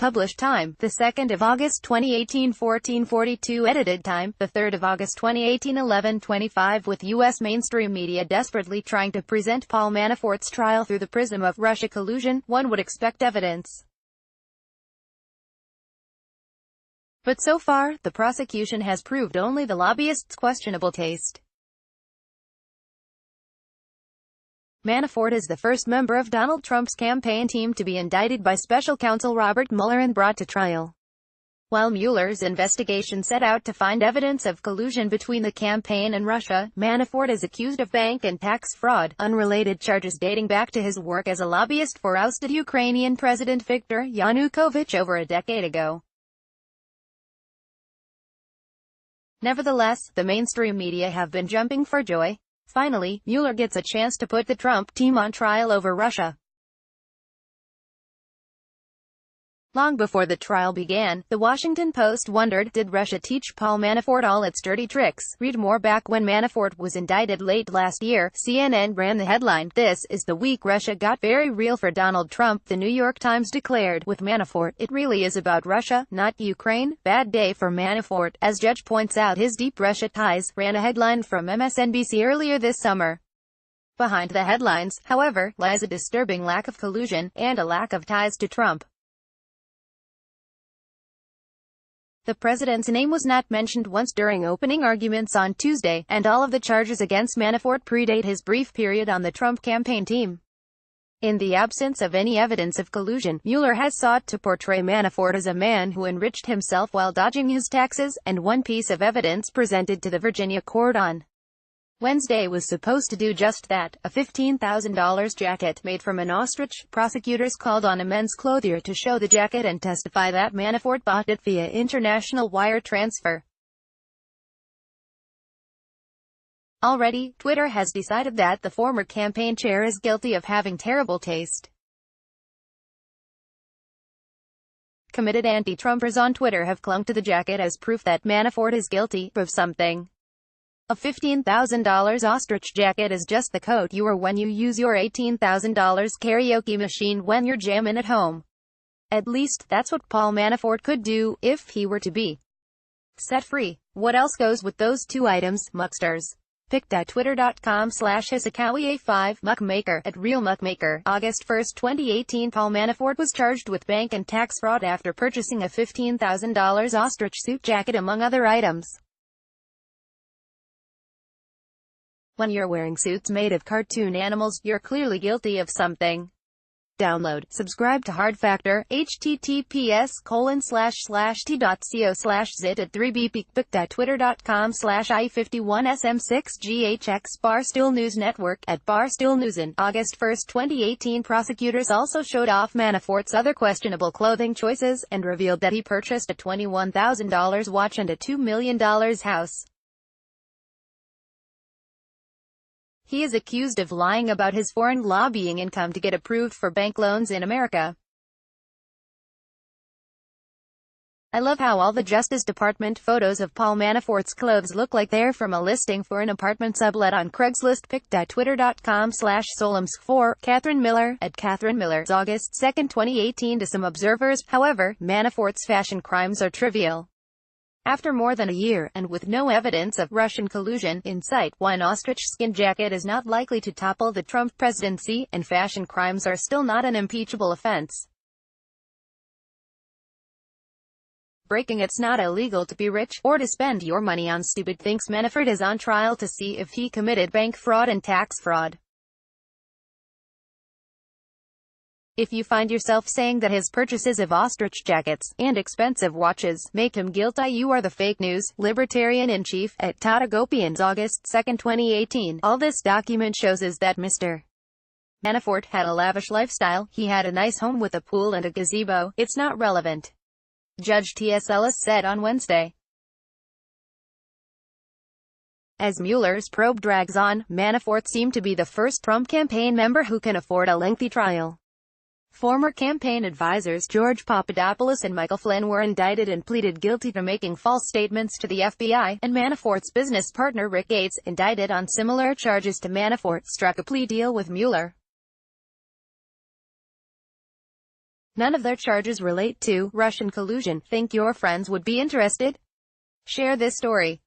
Published time, the 2nd of August 2018, 14:42. Edited time, the 3rd of August 2018, 11:25. With U.S. mainstream media desperately trying to present Paul Manafort's trial through the prism of Russia collusion, one would expect evidence. But so far, the prosecution has proved only the lobbyists' questionable taste. Manafort is the first member of Donald Trump's campaign team to be indicted by special counsel Robert Mueller and brought to trial. While Mueller's investigation set out to find evidence of collusion between the campaign and Russia, Manafort is accused of bank and tax fraud, unrelated charges dating back to his work as a lobbyist for ousted Ukrainian President Viktor Yanukovych over a decade ago. Nevertheless, the mainstream media have been jumping for joy. Finally, Mueller gets a chance to put the Trump team on trial over Russia. Long before the trial began, The Washington Post wondered, did Russia teach Paul Manafort all its dirty tricks? Read more. Back when Manafort was indicted late last year, CNN ran the headline, "This is the week Russia got very real for Donald Trump." The New York Times declared, with Manafort, it really is about Russia, not Ukraine. Bad day for Manafort, as Judge points out his deep Russia ties, ran a headline from MSNBC earlier this summer. Behind the headlines, however, lies a disturbing lack of collusion, and a lack of ties to Trump. The president's name was not mentioned once during opening arguments on Tuesday, and all of the charges against Manafort predate his brief period on the Trump campaign team. In the absence of any evidence of collusion, Mueller has sought to portray Manafort as a man who enriched himself while dodging his taxes, and one piece of evidence presented to the Virginia court on Wednesday was supposed to do just that, a $15,000 jacket made from an ostrich. Prosecutors called on a men's clothier to show the jacket and testify that Manafort bought it via international wire transfer. Already, Twitter has decided that the former campaign chair is guilty of having terrible taste. Committed anti-Trumpers on Twitter have clung to the jacket as proof that Manafort is guilty of something. A $15,000 ostrich jacket is just the coat you wear when you use your $18,000 karaoke machine when you're jamming at home. At least, that's what Paul Manafort could do, if he were to be set free. What else goes with those two items, mucksters? pic.twitter.com/hisakawa5 muckmaker @realmuckmaker. August 1, 2018. Paul Manafort was charged with bank and tax fraud after purchasing a $15,000 ostrich suit jacket among other items. When you're wearing suits made of cartoon animals, you're clearly guilty of something. Download, subscribe to Hard Factor, https://t.co/zit@3bp. pic.twitter.com/i51sm6ghx. Barstool News Network @Barstool News. In August 1, 2018, prosecutors also showed off Manafort's other questionable clothing choices, and revealed that he purchased a $21,000 watch and a $2 million house. He is accused of lying about his foreign lobbying income to get approved for bank loans in America. I love how all the Justice Department photos of Paul Manafort's clothes look like they're from a listing for an apartment sublet on Craigslist. pic.twitter.com/solomsk4 Catherine Miller @Catherine Miller. August 2, 2018. To some observers, however, Manafort's fashion crimes are trivial. After more than a year, and with no evidence of Russian collusion in sight, one ostrich skin jacket is not likely to topple the Trump presidency, and fashion crimes are still not an impeachable offense. Breaking it's not illegal to be rich, or to spend your money on stupid things. Manafort is on trial to see if he committed bank fraud and tax fraud. If you find yourself saying that his purchases of ostrich jackets and expensive watches make him guilty, you are the fake news libertarian-in-chief @Tatagopians. August 2, 2018. All this document shows is that Mr. Manafort had a lavish lifestyle. He had a nice home with a pool and a gazebo. It's not relevant, Judge T.S. Ellis said on Wednesday. As Mueller's probe drags on, Manafort seemed to be the first Trump campaign member who can afford a lengthy trial. Former campaign advisors George Papadopoulos and Michael Flynn were indicted and pleaded guilty to making false statements to the FBI, and Manafort's business partner Rick Gates, indicted on similar charges to Manafort, struck a plea deal with Mueller. None of their charges relate to Russian collusion. Think your friends would be interested? Share this story.